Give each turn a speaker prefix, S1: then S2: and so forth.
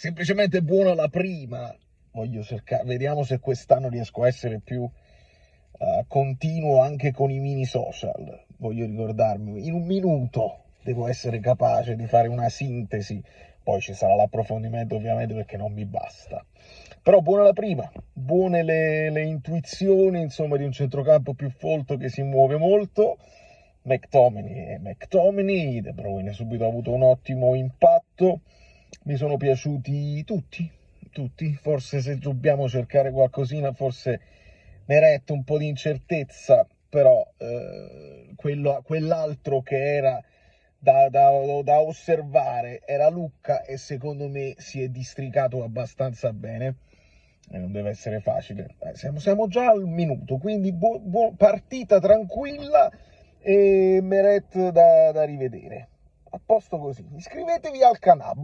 S1: semplicemente buona la prima. Voglio cercare, vediamo se quest'anno riesco a essere più continuo anche con i mini social. Voglio ricordarmi, in un minuto devo essere capace di fare una sintesi, poi ci sarà l'approfondimento ovviamente perché non mi basta. Però buona la prima, buone le intuizioni, insomma, di un centrocampo più folto che si muove molto. McTominay, De Bruyne subito ha avuto un ottimo impatto. Mi sono piaciuti tutti. Forse se dobbiamo cercare qualcosina, forse Meret un po' di incertezza, però quell'altro che era da osservare era Lucca e secondo me si è districato abbastanza bene e non deve essere facile. Siamo già al minuto, quindi partita tranquilla e Meret da rivedere. A posto così. Iscrivetevi al canale.